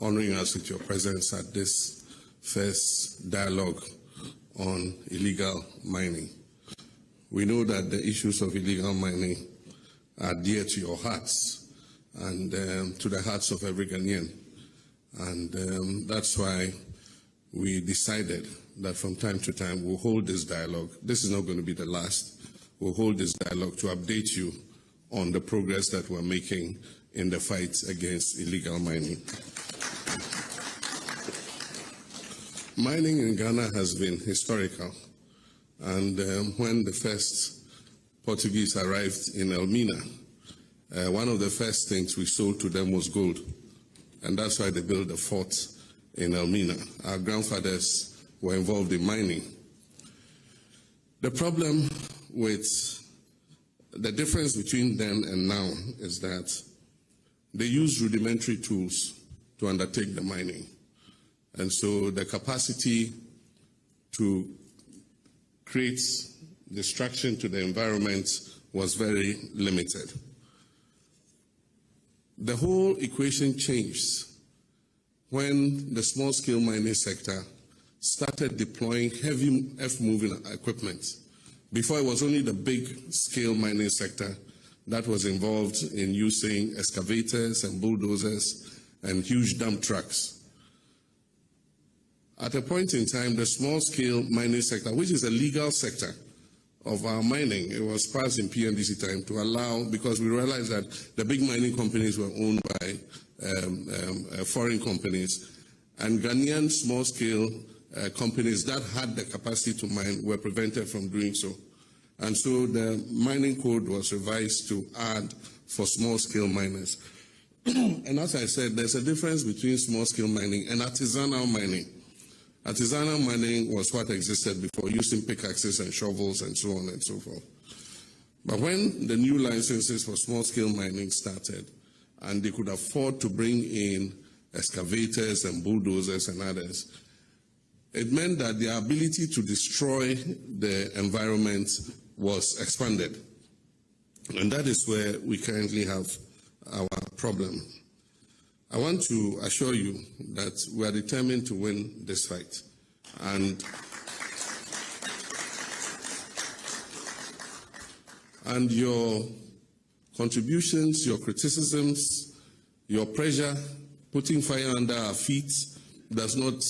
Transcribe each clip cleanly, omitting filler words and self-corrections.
honoring us with your presence at this first dialogue on illegal mining. We know that the issues of illegal mining are dear to your hearts and to the hearts of every Ghanaian. And that's why we decided that from time to time we'll hold this dialogue. This is not going to be the last. We'll hold this dialogue to update you on the progress that we're making in the fight against illegal mining. Mining in Ghana has been historical, and when the first Portuguese arrived in Elmina, one of the first things we sold to them was gold, and that's why they built the fort in Elmina. Our grandfathers were involved in mining. The problem with the difference between then and now is that they use rudimentary tools to undertake the mining. And so the capacity to create destruction to the environment was very limited. The whole equation changed when the small-scale mining sector started deploying heavy earth-moving equipment. Before, it was only the big-scale mining sector that was involved in using excavators and bulldozers and huge dump trucks. At a point in time, the small-scale mining sector, which is a legal sector of our mining, it was passed in PNDC time to allow, because we realized that the big mining companies were owned by foreign companies, and Ghanaian small-scale companies that had the capacity to mine were prevented from doing so. And so the mining code was revised to add for small-scale miners. And as I said, there's a difference between small-scale mining and artisanal mining. Artisanal mining was what existed before, using pickaxes and shovels and so on and so forth. But when the new licenses for small-scale mining started, and they could afford to bring in excavators and bulldozers and others, it meant that their ability to destroy the environment was expanded. And that is where we currently have our problem. I want to assure you that we are determined to win this fight. And your contributions, your criticisms, your pressure, putting fire under our feet does not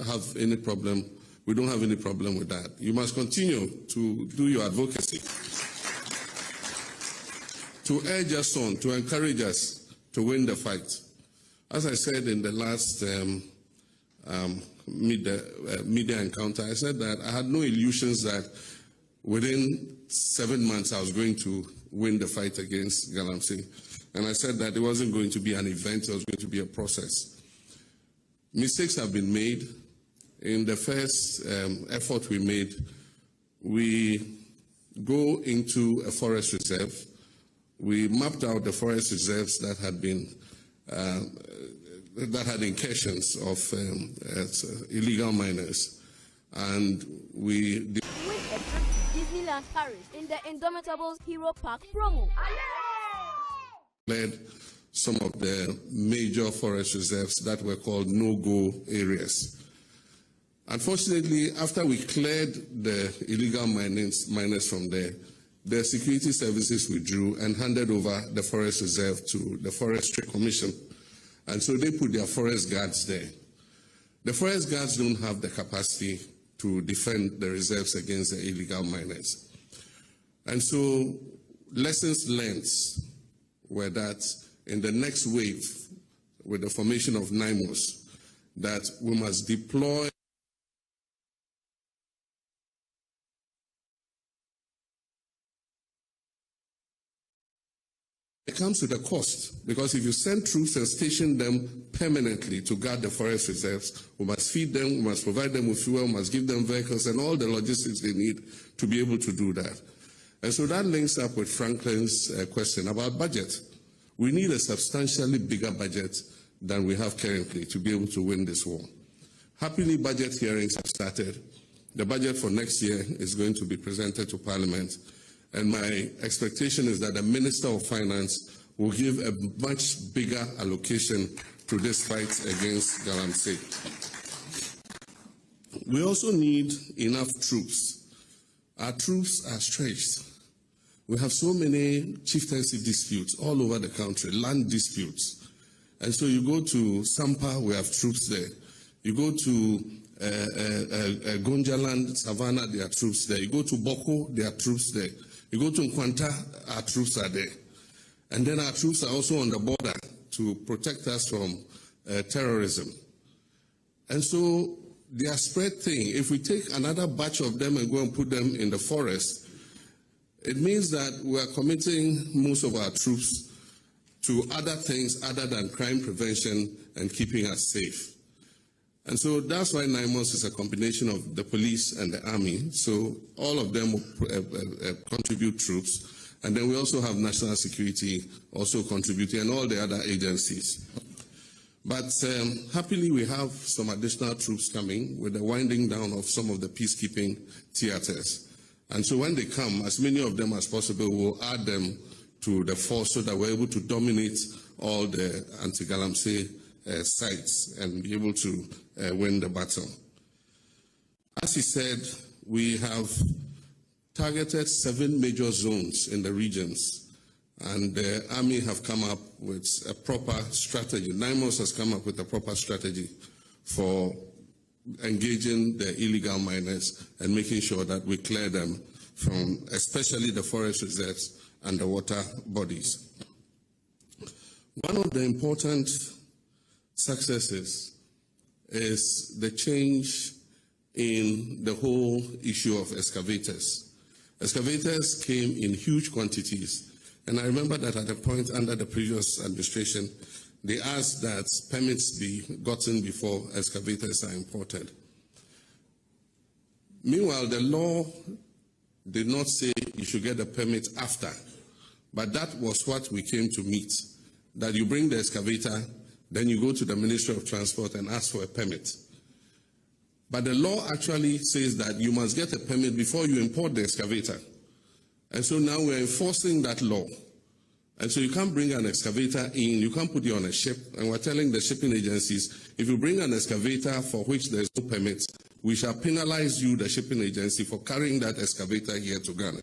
have any problem. We don't have any problem with that. You must continue to do your advocacy, to urge us on, to encourage us to win the fight. As I said in the last media encounter, I said that I had no illusions that within 7 months I was going to win the fight against Galamsey. And I said that it wasn't going to be an event, it was going to be a process. Mistakes have been made. In the first effort we made, we go into a forest reserve. We mapped out the forest reserves that had been that had incursions of illegal miners, and we win a trip to Disneyland Paris in the Indomitables Hero Park promo. Led some of the major forest reserves that were called no-go areas. Unfortunately, after we cleared the illegal miners from there, the security services withdrew and handed over the forest reserve to the Forestry Commission. And so they put their forest guards there. The forest guards don't have the capacity to defend the reserves against the illegal miners. And so lessons learned were that in the next wave, with the formation of NIMOS, that we must deploy It comes with a cost, because if you send troops and station them permanently to guard the forest reserves, we must feed them, we must provide them with fuel, we must give them vehicles and all the logistics they need to be able to do that. And so that links up with Franklin's question about budget. We need a substantially bigger budget than we have currently to be able to win this war. Happily, budget hearings have started. The budget for next year is going to be presented to Parliament. And my expectation is that the Minister of Finance will give a much bigger allocation to this fight against Galamsey. We also need enough troops. Our troops are stretched. We have so many chieftaincy disputes all over the country, land disputes. And so you go to Sampa, we have troops there. You go to Gonjaland, Savannah, there are troops there. You go to Boko, there are troops there. You go to Nkwanta, our troops are there. And then our troops are also on the border to protect us from terrorism. And so they are spread thin. If we take another batch of them and go and put them in the forest, it means that we are committing most of our troops to other things other than crime prevention and keeping us safe. And so that's why NIMOS is a combination of the police and the army. So all of them will contribute troops. And then we also have national security also contributing and all the other agencies. But happily, we have some additional troops coming with the winding down of some of the peacekeeping theaters. And so when they come, as many of them as possible, we'll add them to the force so that we're able to dominate all the anti-Galamsey sites and be able to win the battle. As he said, we have targeted 7 major zones in the regions. And the Army have come up with a proper strategy. NIMOS has come up with a proper strategy for engaging the illegal miners and making sure that we clear them from especially the forest reserves and the water bodies. One of the important successes is the change in the whole issue of excavators. Excavators came in huge quantities. And I remember that at a point under the previous administration, they asked that permits be gotten before excavators are imported. Meanwhile, the law did not say you should get a permit after, but that was what we came to meet, that you bring the excavator, then you go to the Ministry of Transport and ask for a permit. But the law actually says that you must get a permit before you import the excavator. And so now we're enforcing that law. And so you can't bring an excavator in, you can't put it on a ship, and we're telling the shipping agencies, if you bring an excavator for which there's no permit, we shall penalize you, the shipping agency, for carrying that excavator here to Ghana.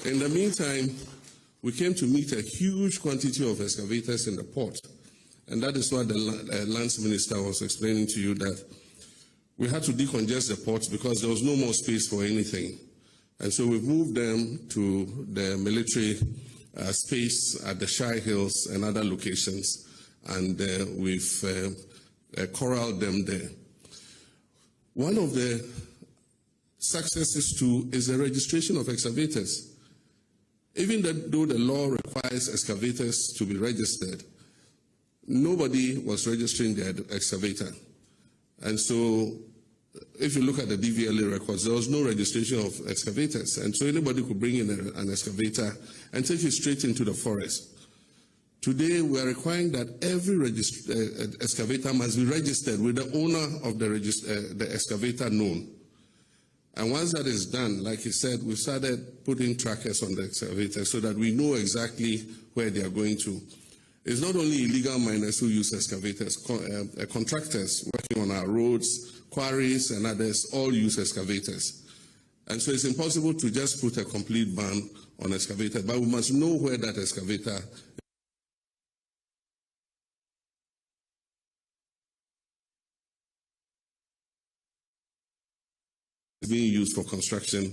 In the meantime, we came to meet a huge quantity of excavators in the port. And that is what the lands minister was explaining to you, that we had to decongest the ports because there was no more space for anything. And so we've moved them to the military space at the Shire Hills and other locations, and we've corralled them there. One of the successes too is the registration of excavators. Even though the law requires excavators to be registered, nobody was registering their excavator. And so if you look at the DVLA records, there was no registration of excavators. And so anybody could bring in an excavator and take it straight into the forest. Today, we are requiring that every excavator must be registered with the owner of the excavator known. And once that is done, like he said, we started putting trackers on the excavator so that we know exactly where they are going to. It's not only illegal miners who use excavators, contractors working on our roads, quarries and others all use excavators. And so it's impossible to just put a complete ban on excavators, but we must know where that excavator is being used for construction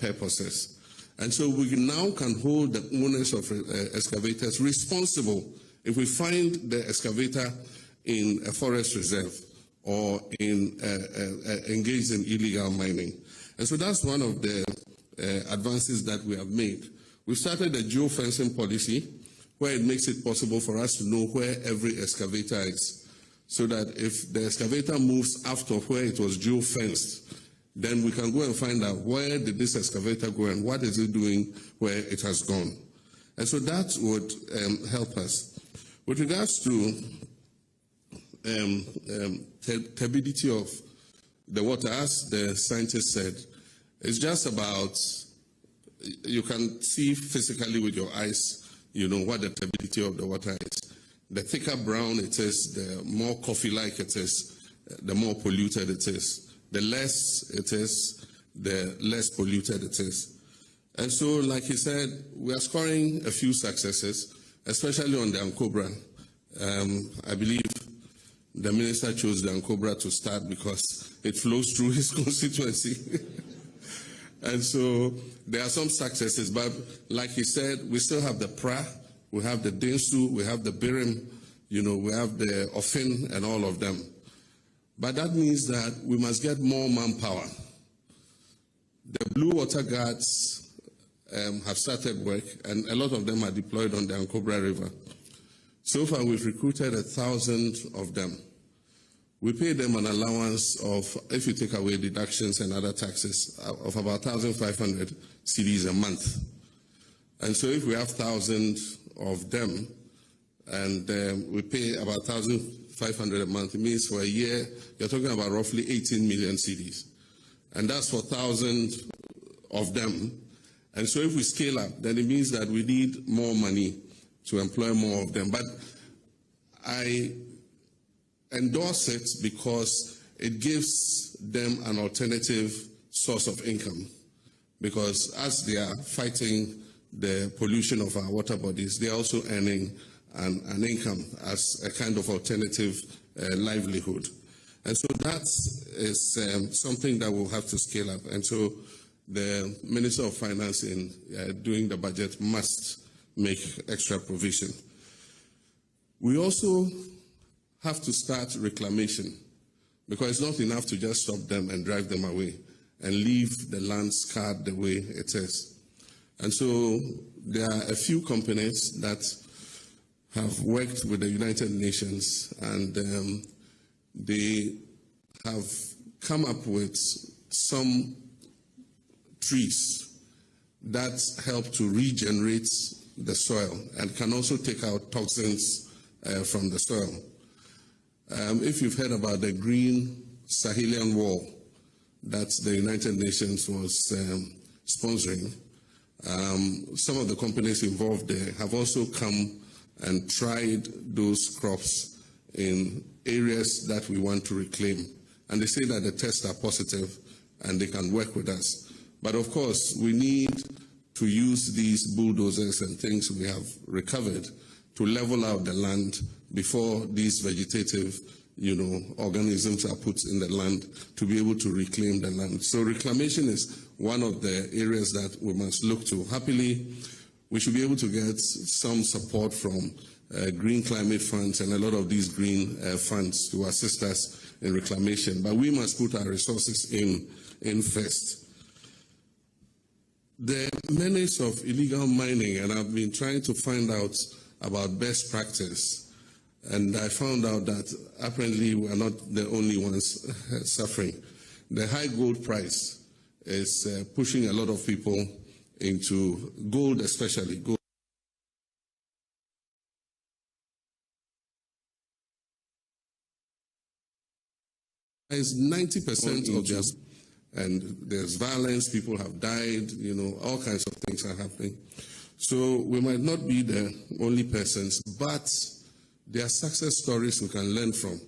purposes. And so we now can hold the owners of excavators responsible if we find the excavator in a forest reserve or engaged in illegal mining. And so that's one of the advances that we have made. We started a geofencing policy where it makes it possible for us to know where every excavator is, so that if the excavator moves after where it was geofenced, then we can go and find out where did this excavator go and what is it doing where it has gone. And so that would help us. With regards to turbidity of the water, as the scientist said, it's just about, you can see physically with your eyes, you know, what the turbidity of the water is. The thicker brown it is, the more coffee-like it is, the more polluted it is. The less it is, the less polluted it is. And so, like he said, we are scoring a few successes, especially on the Ankobra. I believe the minister chose the Ankobra to start because it flows through his constituency. And so there are some successes, but like he said, we still have the Pra, we have the Dinsu, we have the Birim, we have the Ofin and all of them. But that means that we must get more manpower. The Blue Water Guards have started work, and a lot of them are deployed on the Ankobra River. So far, we've recruited 1,000 of them. We pay them an allowance of, if you take away deductions and other taxes, of about 1,500 cedis a month. And so if we have 1,000 of them, and we pay about 1,500 a month, it means for a year, you're talking about roughly 18 million cedis. And that's for 1,000 of them. And so if we scale up, then it means that we need more money to employ more of them. But I endorse it because it gives them an alternative source of income. Because as they are fighting the pollution of our water bodies, they are also earning an income as a kind of alternative livelihood. And so that is something that we'll have to scale up. And so the Minister of Finance in doing the budget must make extra provision. We also have to start reclamation, because it's not enough to just stop them and drive them away and leave the land scarred the way it is. And so there are a few companies that have worked with the United Nations, and they have come up with some trees that help to regenerate the soil and can also take out toxins from the soil. If you've heard about the green Sahelian wall that the United Nations was sponsoring, some of the companies involved there have also come and tried those crops in areas that we want to reclaim. And they say that the tests are positive and they can work with us. But of course, we need to use these bulldozers and things we have recovered to level out the land before these vegetative, organisms are put in the land to be able to reclaim the land. So reclamation is one of the areas that we must look to. Happily, we should be able to get some support from green climate funds and a lot of these green funds to assist us in reclamation. But we must put our resources in first. The menace of illegal mining, and I've been trying to find out about best practice, and I found out that apparently we are not the only ones suffering. The high gold price is pushing a lot of people into gold, especially gold. Is 90% of just, and there's violence, people have died, all kinds of things are happening. So we might not be the only persons, but there are success stories we can learn from.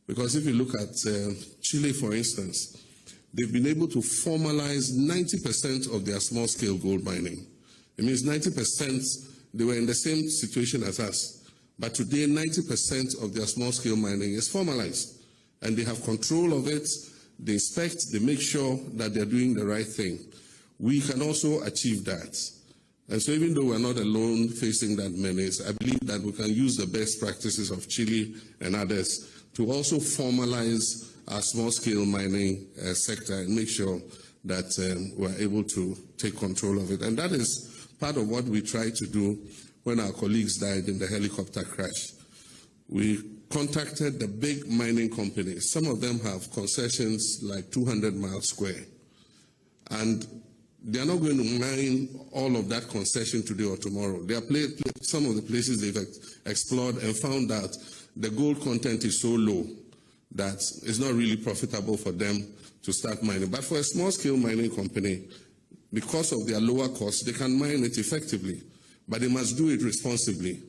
Because if you look at Chile, for instance, they've been able to formalize 90% of their small-scale gold mining. It means 90%, they were in the same situation as us. But today, 90% of their small-scale mining is formalized. And they have control of it, they inspect, they make sure that they're doing the right thing. We can also achieve that. And so even though we're not alone facing that menace, I believe that we can use the best practices of Chile and others to also formalize our small-scale mining sector and make sure that we're able to take control of it. And that is part of what we tried to do when our colleagues died in the helicopter crash. We contacted the big mining companies. Some of them have concessions like 200 miles square. And they are not going to mine all of that concession today or tomorrow. There are some of the places they've explored and found that the gold content is so low that it's not really profitable for them to start mining. But for a small-scale mining company, because of their lower costs, they can mine it effectively. But they must do it responsibly.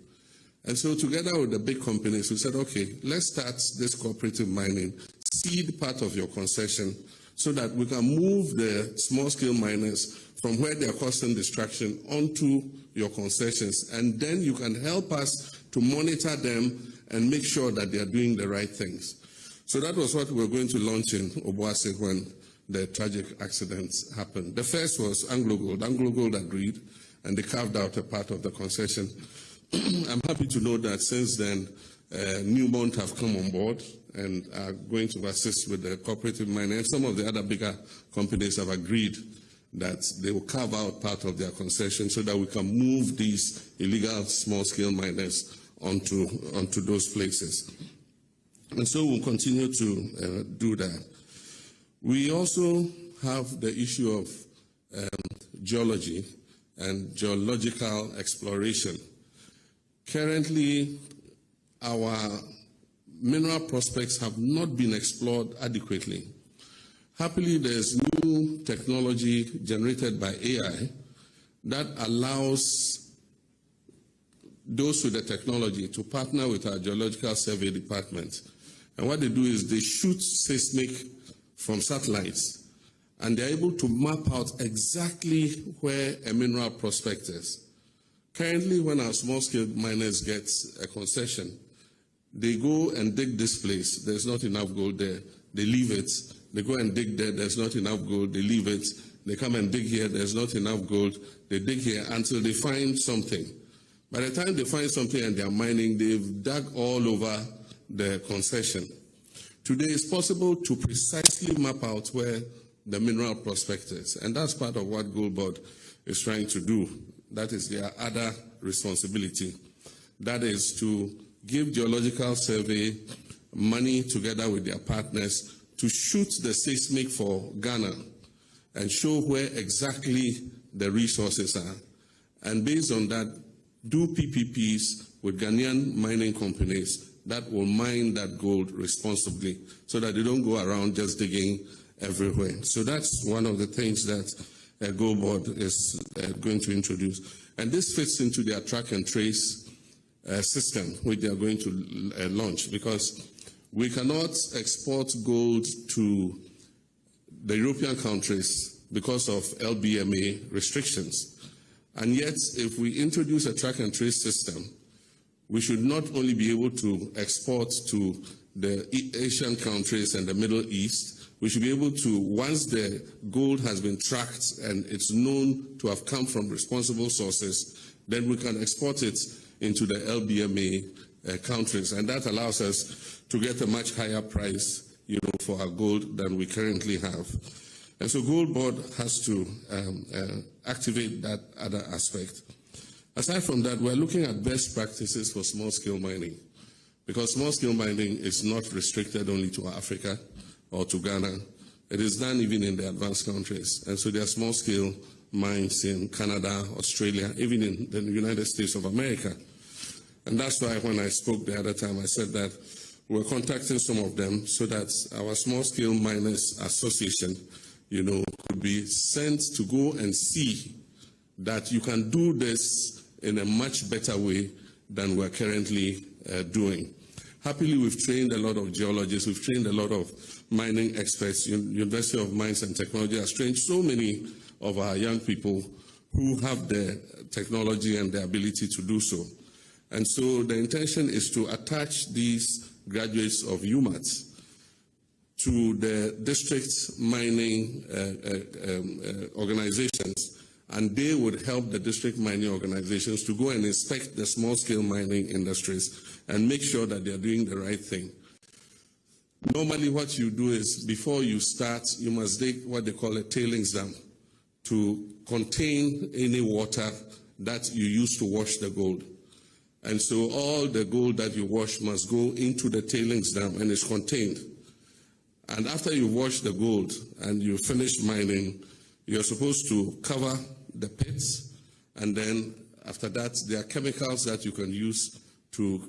And so together with the big companies, we said, okay, let's start this cooperative mining, seed part of your concession so that we can move the small-scale miners from where they are causing distraction onto your concessions. And then you can help us to monitor them and make sure that they are doing the right things. So that was what we were going to launch in Obuasi when the tragic accidents happened. The first was AngloGold. AngloGold agreed, and they carved out a part of the concession. I'm happy to know that since then, Newmont have come on board and are going to assist with the cooperative mining. And some of the other bigger companies have agreed that they will carve out part of their concession so that we can move these illegal small-scale miners onto those places. And so we'll continue to do that. We also have the issue of geology and geological exploration. Currently, our mineral prospects have not been explored adequately. Happily, there's new technology generated by AI that allows those with the technology to partner with our Geological Survey Department. And what they do is they shoot seismic from satellites, and they're able to map out exactly where a mineral prospect is. Currently, when our small-scale miners get a concession, they go and dig this place. There's not enough gold there. They leave it. They go and dig there. There's not enough gold. They leave it. They come and dig here. There's not enough gold. They dig here until they find something. By the time they find something and they're mining, they've dug all over the concession. Today, it's possible to precisely map out where the mineral prospect is. And that's part of what Gold Board is trying to do. That is their other responsibility. That is to give Geological Survey money together with their partners to shoot the seismic for Ghana and show where exactly the resources are. And based on that, do PPPs with Ghanaian mining companies that will mine that gold responsibly so that they don't go around just digging everywhere. So that's one of the things that Gold Board is going to introduce. And this fits into their track and trace system, which they are going to launch, because we cannot export gold to the European countries because of LBMA restrictions. And yet, if we introduce a track and trace system, we should not only be able to export to the Asian countries and the Middle East, we should be able to, once the gold has been tracked and it's known to have come from responsible sources, then we can export it into the LBMA countries. And that allows us to get a much higher price, for our gold than we currently have. And so Gold Board has to activate that other aspect. Aside from that, we're looking at best practices for small-scale mining, because small-scale mining is not restricted only to Africa or to Ghana. It is done even in the advanced countries. And so there are small-scale mines in Canada, Australia, even in the United States of America. And that's why when I spoke the other time, I said that we're contacting some of them so that our Small-Scale Miners Association, could be sent to go and see that you can do this in a much better way than we're currently doing. Happily, we've trained a lot of geologists, we've trained a lot of mining experts. University of Mines and Technology has trained so many of our young people who have the technology and the ability to do so. And so the intention is to attach these graduates of UMAT to the district mining organizations, and they would help the district mining organizations to go and inspect the small-scale mining industries and make sure that they're doing the right thing. Normally what you do is, before you start, you must dig what they call a tailings dam to contain any water that you use to wash the gold. And so all the gold that you wash must go into the tailings dam and is contained. And after you wash the gold and you finish mining, you're supposed to cover the pits, and then after that, there are chemicals that you can use to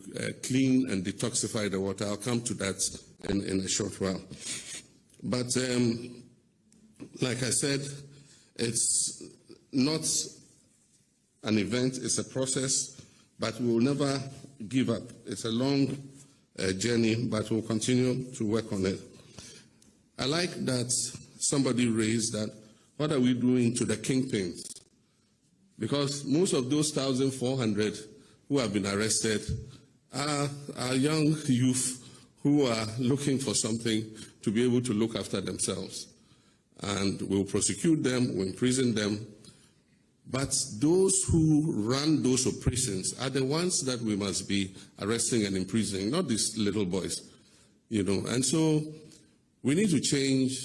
clean and detoxify the water. I'll come to that in a short while. But like I said, it's not an event, it's a process, but we will never give up. It's a long journey, but we'll continue to work on it. I like that somebody raised that, what are we doing to the kingpins? Because most of those 1,400 who have been arrested are young youth who are looking for something to be able to look after themselves. And we'll prosecute them, we'll imprison them. But those who run those operations are the ones that we must be arresting and imprisoning, not these little boys, you know. And so we need to change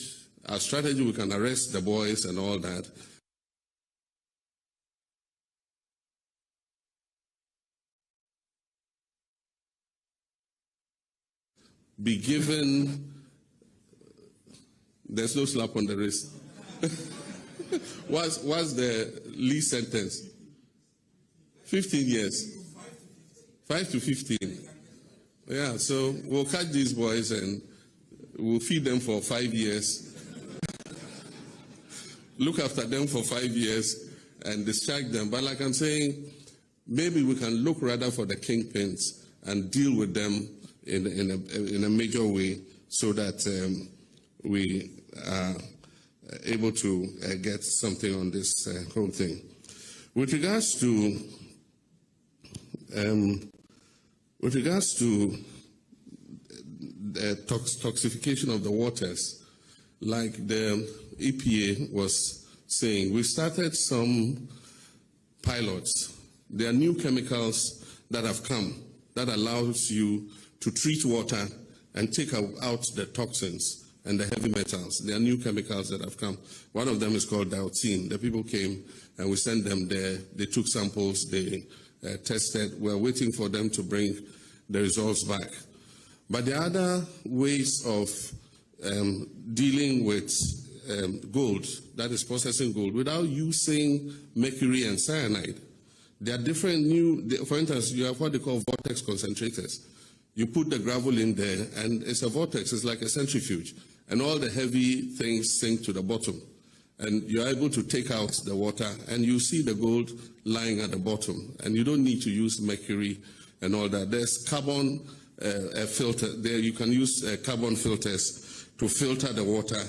our strategy. We can arrest the boys and all that. Be given, there's no slap on the wrist. What's the least sentence? 15 years. 5 to 15. Yeah, so we'll catch these boys and we'll feed them for 5 years. Look after them for 5 years and discharge them. But like I'm saying, maybe we can look rather for the kingpins and deal with them in a major way so that we are able to get something on this whole thing. With regards to the toxification of the waters, like the EPA was saying, we started some pilots. There are new chemicals that have come that allows you to treat water and take out the toxins and the heavy metals. There are new chemicals that have come. One of them is called dioxin. The people came and we sent them there. They took samples, they tested. We're waiting for them to bring the results back. But there are other ways of dealing with gold, that is processing gold, without using mercury and cyanide. There are different for instance, you have what they call vortex concentrators. You put the gravel in there, and it's a vortex. It's like a centrifuge. And all the heavy things sink to the bottom. And you're able to take out the water, and you see the gold lying at the bottom. And you don't need to use mercury and all that. There's carbon filter. There you can use carbon filters to filter the water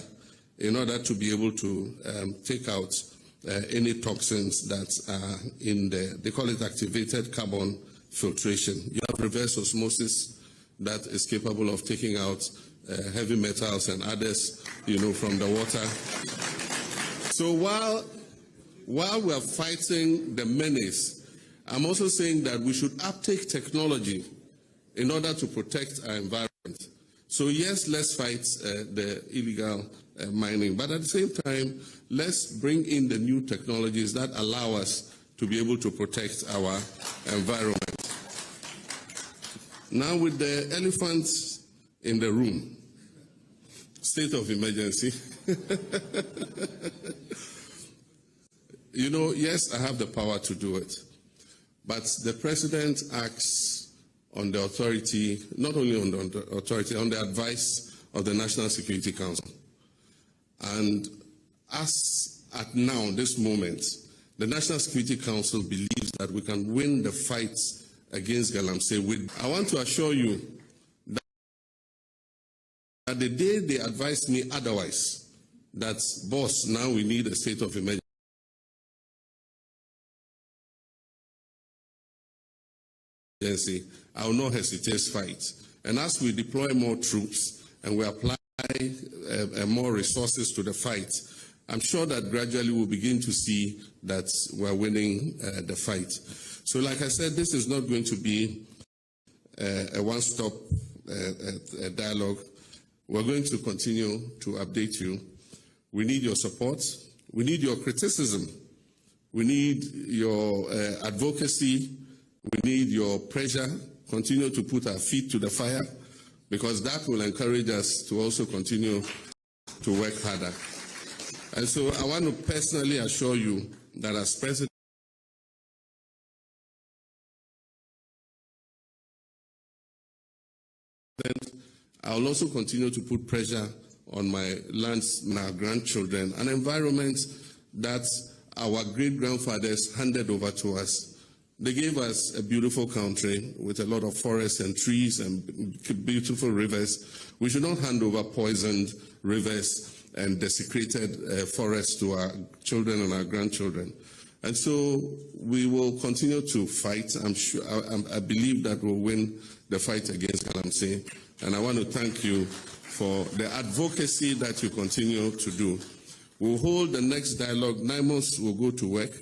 in order to be able to take out any toxins that are in there. They call it activated carbon filtration. You have reverse osmosis that is capable of taking out heavy metals and others, you know, from the water. So while we are fighting the menace, I'm also saying that we should uptake technology in order to protect our environment. So yes, let's fight the illegal mining, but at the same time, let's bring in the new technologies that allow us to be able to protect our environment. Now, with the elephants in the room, state of emergency. You know, yes, I have the power to do it, but the president acts on the authority, not only on the authority, on the advice of the National Security Council. And as at now, this moment, the National Security Council believes that we can win the fight against Galamsey. I want to assure you that the day they advised me otherwise, that, boss, now we need a state of emergency, I will not hesitate to fight. And as we deploy more troops and we apply more resources to the fight, I'm sure that gradually we'll begin to see that we're winning the fight. So like I said, this is not going to be a one-stop dialogue. We're going to continue to update you. We need your support. We need your criticism. We need your advocacy. We need your pressure. Continue to put our feet to the fire, because that will encourage us to also continue to work harder. And so I want to personally assure you that as president, I will also continue to put pressure on my lands and our grandchildren, an environment that our great-grandfathers handed over to us They gave us a beautiful country with a lot of forests and trees and beautiful rivers. We should not hand over poisoned rivers and desecrated forests to our children and our grandchildren. And so we will continue to fight. I believe that we'll win the fight against Galamsey. And I want to thank you for the advocacy that you continue to do. We'll hold the next dialogue. NIMOS will go to work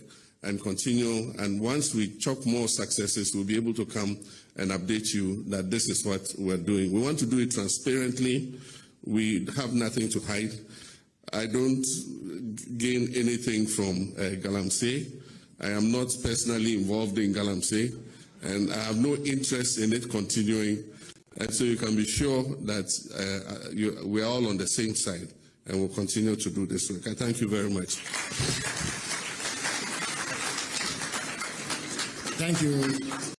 and continue. And once we chalk more successes, we'll be able to come and update you that this is what we're doing. We want to do it transparently. We have nothing to hide. I don't gain anything from Galamsey. I am not personally involved in Galamsey, and I have no interest in it continuing. And so you can be sure that we are all on the same side, and we'll continue to do this work. I thank you very much. Thank you.